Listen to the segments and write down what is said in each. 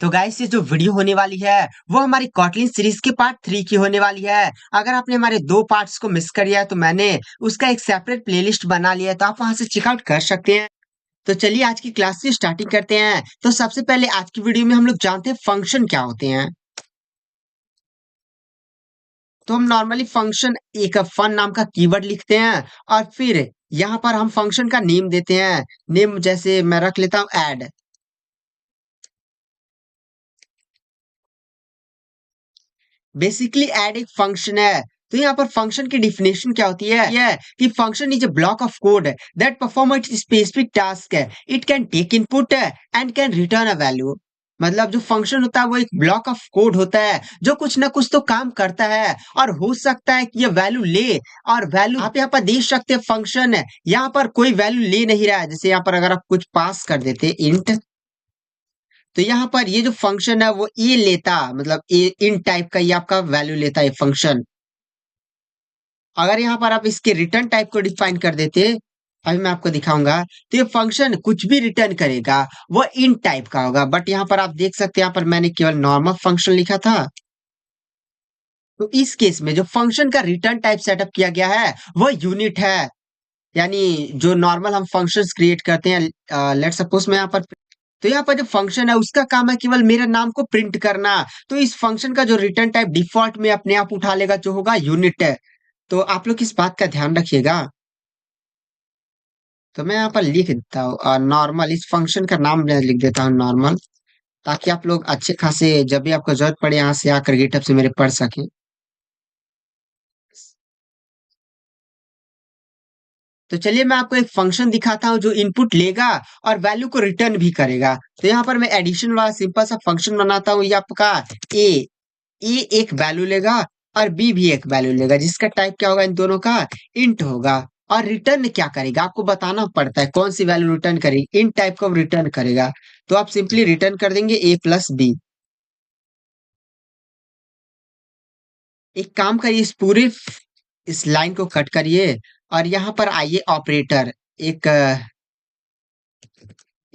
तो गाइस ये जो वीडियो होने वाली है वो हमारी कॉटलिन सीरीज के पार्ट 3 की होने वाली है। अगर आपने हमारे 2 पार्ट्स को मिस कर दिया है तो मैंने उसका एक सेपरेट प्लेलिस्ट बना लिया है, तो आप वहां से चेकआउट कर सकते हैं। तो चलिए आज की क्लास की स्टार्टिंग करते हैं। तो सबसे पहले आज की वीडियो में हम लोग जानते हैं फंक्शन क्या होते हैं। तो हम नॉर्मली फंक्शन एक फन नाम का कीवर्ड लिखते हैं और फिर यहाँ पर हम फंक्शन का नेम देते हैं। नेम जैसे मैं रख लेता हूँ ऐड। बेसिकली ऐड एक फंक्शन है। तो यहाँ पर फंक्शन की डिफिनेशन क्या होती है, यह कि function is a block of code that perform a specific task. It can take input and can return a value. मतलब जो फंक्शन होता है वो एक ब्लॉक ऑफ कोड होता है जो कुछ ना कुछ तो काम करता है और हो सकता है कि ये वैल्यू ले। और वैल्यू आप यहाँ पर देख सकते हैं, फंक्शन है यहाँ पर कोई वैल्यू ले नहीं रहा है। जैसे यहाँ पर अगर आप कुछ पास कर देते इंट, तो यहाँ पर ये जो फंक्शन है वो ये लेता, मतलब ये इन टाइप का ये आपका वैल्यू लेता है फंक्शन। अगर यहाँ पर आप इसके रिटर्न टाइप को डिफाइन कर देते, अभी मैं आपको दिखाऊंगा, तो ये फंक्शन कुछ भी रिटर्न करेगा वो इन टाइप का होगा। बट यहाँ पर आप देख सकते हैं, यहाँ पर मैंने केवल नॉर्मल फंक्शन लिखा था। तो इस केस में जो फंक्शन का रिटर्न टाइप सेटअप किया गया है वो यूनिट है। यानी जो नॉर्मल हम फंक्शंस क्रिएट करते हैं, लेट सपोज मैं यहाँ पर, तो यहाँ पर जो फंक्शन है उसका काम है केवल मेरे नाम को प्रिंट करना। तो इस फंक्शन का जो रिटर्न टाइप डिफॉल्ट में अपने आप उठा लेगा जो होगा यूनिट है। तो आप लोग इस बात का ध्यान रखिएगा। तो मैं यहाँ पर लिख देता हूँ और नॉर्मल इस फंक्शन का नाम मैं लिख देता हूँ नॉर्मल, ताकि आप लोग अच्छे खासे जब भी आपको जरूरत पड़े यहाँ से आकर गिटहब से मेरे पढ़ सकें। तो चलिए मैं आपको एक फंक्शन दिखाता हूँ जो इनपुट लेगा और वैल्यू को रिटर्न भी करेगा। तो यहाँ पर मैं एडिशन वाला सिंपल सा फंक्शन बनाता हूँ। ये आपका ए ए एक वैल्यू लेगा और बी भी एक वैल्यू लेगा, जिसका टाइप क्या होगा, इन दोनों का इंट होगा। और रिटर्न क्या करेगा आपको बताना पड़ता है, कौन सी वैल्यू रिटर्न करेगी, इन टाइप का रिटर्न करेगा। तो आप सिंपली रिटर्न कर देंगे ए प्लस बी। एक काम करिए, इस लाइन को कट करिए और यहाँ पर आइए ऑपरेटर। एक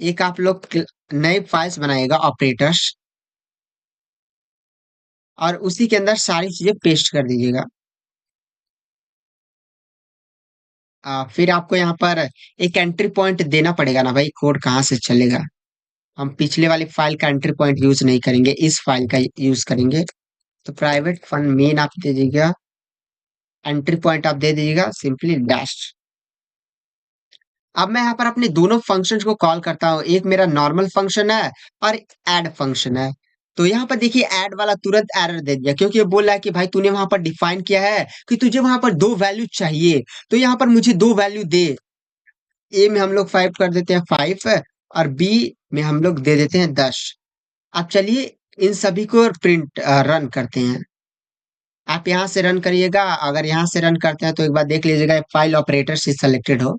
एक आप लोग नए फाइल्स बनाइएगा ऑपरेटर्स, और उसी के अंदर सारी चीजें पेस्ट कर दीजिएगा। फिर आपको यहाँ पर एक एंट्री पॉइंट देना पड़ेगा ना भाई, कोड कहाँ से चलेगा। हम पिछले वाली फाइल का एंट्री पॉइंट यूज नहीं करेंगे, इस फाइल का यूज करेंगे। तो प्राइवेट फंड मेन आप दे दीजिएगा, एंट्री पॉइंट आप दे दीजिएगा सिंपली डैश। अब मैं यहाँ पर अपने दोनों फंक्शंस को कॉल करता हूँ, एक मेरा नॉर्मल फंक्शन है और ऐड फंक्शन है। तो यहाँ पर देखिए ऐड वाला तुरंत एरर दे दिया, क्योंकि ये बोल रहा है कि भाई तूने वहां पर डिफाइन किया है कि तुझे वहां पर दो वैल्यू चाहिए, तो यहाँ पर मुझे दो वैल्यू दे। ए में हम लोग 5 कर देते हैं 5, और बी में हम लोग दे देते हैं 10। अब चलिए इन सभी को प्रिंट रन करते हैं। आप यहाँ से रन करिएगा, अगर यहाँ से रन करते हैं तो एक बार देख लीजिएगा फाइल ऑपरेटर से सेलेक्टेड हो।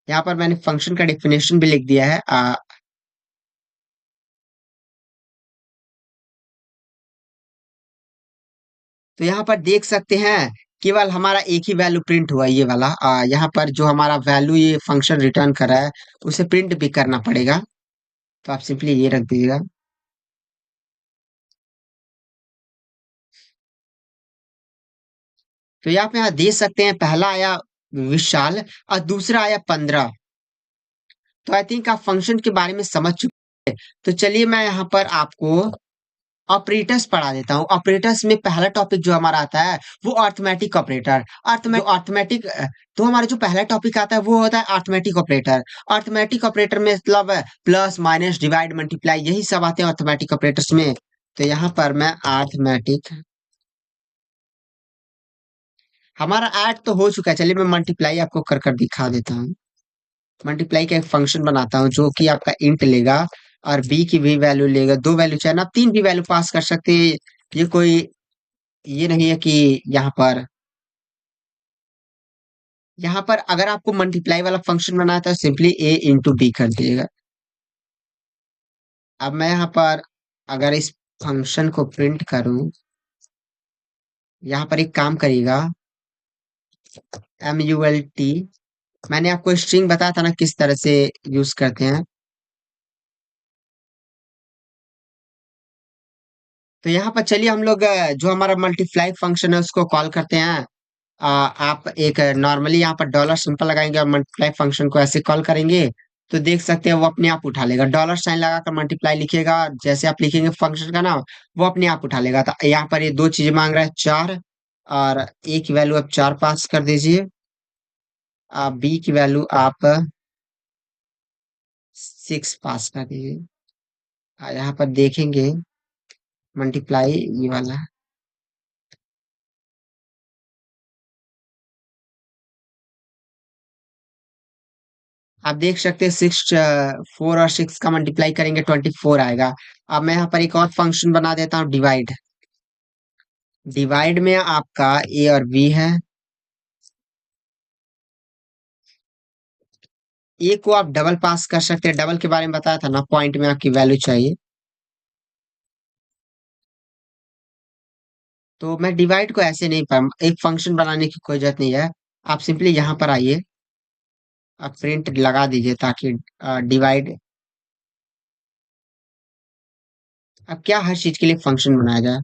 यहाँ पर मैंने फंक्शन का डेफिनेशन भी लिख दिया है। तो यहाँ पर देख सकते हैं केवल हमारा एक ही वैल्यू प्रिंट हुआ, ये वाला। यहाँ पर जो हमारा वैल्यू ये फंक्शन रिटर्न कर रहा है उसे प्रिंट भी करना पड़ेगा। तो आप सिंपली ये रख दीजिएगा। तो यहाँ पे यहाँ देख सकते हैं पहला आया विशाल और दूसरा आया 15। तो आई थिंक आप फंक्शन के बारे में समझ चुके हैं। तो चलिए मैं यहाँ पर आपको ऑपरेटर्स पढ़ा देता हूँ। ऑपरेटर्स में पहला टॉपिक जो हमारा आता है वो अर्थमेटिक ऑपरेटर। अर्थमेटिक, तो हमारा जो पहला टॉपिक आता है वो होता है अर्थमेटिक ऑपरेटर। अर्थमेटिक ऑपरेटर में मतलब प्लस माइनस डिवाइड मल्टीप्लाई यही सब आते हैं अर्थमेटिक ऑपरेटर्स में। तो यहाँ पर मैं अर्थमेटिक, हमारा ऐड तो हो चुका है, चलिए मैं मल्टीप्लाई आपको कर कर दिखा देता हूँ। मल्टीप्लाई का एक फंक्शन बनाता हूँ जो कि आपका इंट लेगा और बी की भी वैल्यू लेगा। दो वैल्यू चाहे ना आप तीन भी वैल्यू पास कर सकते हैं। ये कोई ये नहीं है कि यहाँ पर यहाँ पर अगर आपको मल्टीप्लाई वाला फंक्शन बनाना है तो सिंपली ए इंटू बी कर दिएगा। अब मैं यहाँ पर अगर इस फंक्शन को प्रिंट करूं, यहाँ पर एक काम करिएगा, MULT। मैंने आपको स्ट्रिंग बताया था ना किस तरह से यूज करते हैं। तो यहाँ पर चलिए हम लोग जो हमारा मल्टीप्लाई फंक्शन है उसको कॉल करते हैं। आप एक नॉर्मली यहाँ पर डॉलर सिंपल लगाएंगे और मल्टीप्लाई फंक्शन को ऐसे कॉल करेंगे, तो देख सकते हैं वो अपने आप उठा लेगा। डॉलर साइन लगाकर मल्टीप्लाई लिखेगा, जैसे आप लिखेंगे फंक्शन का नाम, वो अपने आप उठा लेगा। तो यहाँ पर ये दो चीजें मांग रहा है, चार और ए की वैल्यू आप चार पास कर दीजिए। बी की वैल्यू आप सिक्स पास कर दीजिए। यहाँ पर देखेंगे मल्टीप्लाई ये वाला, आप देख सकते हैं सिक्स, फोर और सिक्स का मल्टीप्लाई करेंगे 24 आएगा। अब मैं यहाँ पर एक और फंक्शन बना देता हूँ, डिवाइड। डिवाइड में आपका ए और बी है। ए को आप डबल पास कर सकते हैं, डबल के बारे में बताया था ना, पॉइंट में आपकी वैल्यू चाहिए। तो मैं डिवाइड को ऐसे नहीं पाऊँ, एक फंक्शन बनाने की कोई जरूरत नहीं है। आप सिंपली यहाँ पर आइए, आप प्रिंट लगा दीजिए ताकि डिवाइड। अब क्या हर चीज के लिए फंक्शन बनाया जाए,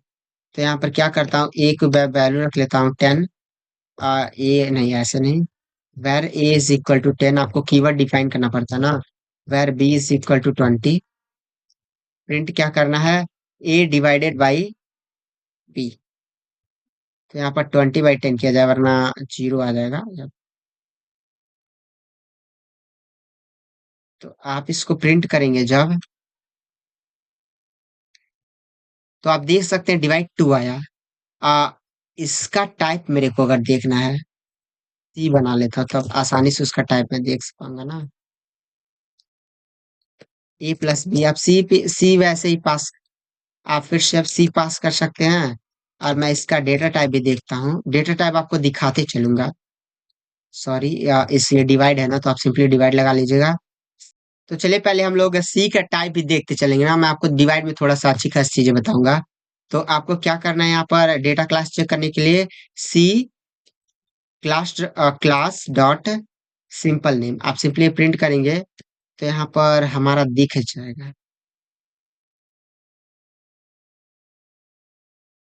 तो यहाँ पर क्या करता हूँ, ए को वैल्यू रख लेता हूँ 10। ए नहीं, ऐसे नहीं। Var a is equal to 10, आपको कीवर्ड डिफाइन करना पड़ता है ना। Var b is equal to 20, print क्या करना है, ए डिवाइडेड बाई बी। तो यहाँ पर 20/10 किया जाए, वरना जीरो आ जाएगा। तो आप इसको प्रिंट करेंगे जब, तो आप देख सकते हैं डिवाइड टू आया। आ, इसका टाइप मेरे को अगर देखना है, सी बना लेता तब आसानी से उसका टाइप मैं देख पाऊंगा ना। ए प्लस बी, आप सी वैसे ही पास, आप फिर से अब सी पास कर सकते हैं। और मैं इसका डेटा टाइप भी देखता हूँ, डेटा टाइप आपको दिखाते चलूंगा। सॉरी, इसलिए डिवाइड है ना, तो आप सिंपली डिवाइड लगा लीजिएगा। तो चलिए पहले हम लोग सी का टाइप भी देखते चलेंगे ना, मैं आपको डिवाइड में थोड़ा सा अच्छी खासी चीजें बताऊंगा। तो आपको क्या करना है, यहाँ पर डेटा क्लास चेक करने के लिए C class class dot simple name आप सिंपली प्रिंट करेंगे, तो यहाँ पर हमारा दिख जाएगा।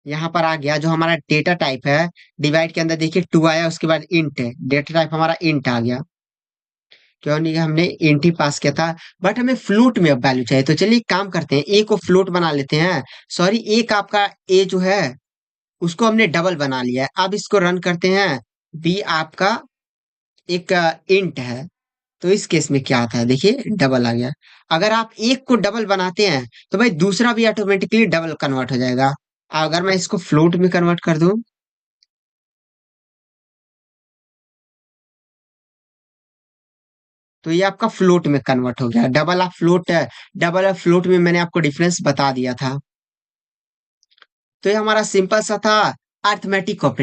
यहाँ पर आ गया जो हमारा डेटा टाइप है। डिवाइड के अंदर देखिए टू आया, उसके बाद इंट है, डेटा टाइप हमारा इंट आ गया। क्यों नहीं, हमने इंट ही पास किया था। बट हमें फ्लोट में अब वैल्यू चाहिए, तो चलिए एक काम करते हैं, ए को फ्लोट बना लेते हैं। सॉरी, एक आपका ए जो है उसको हमने डबल बना लिया है। अब इसको रन करते हैं। बी आपका एक इंट है, तो इस केस में क्या आता है, देखिए डबल आ गया। अगर आप एक को डबल बनाते हैं तो भाई दूसरा भी ऑटोमेटिकली डबल कन्वर्ट हो जाएगा। अगर मैं इसको फ्लोट में कन्वर्ट कर दूं, तो ये आपका फ्लोट में कन्वर्ट हो गया। डबल आप फ्लोट, डबल और फ्लोट में मैंने आपको डिफरेंस बता दिया था। तो ये हमारा सिंपल सा था अर्थमेटिक ऑपरेटर।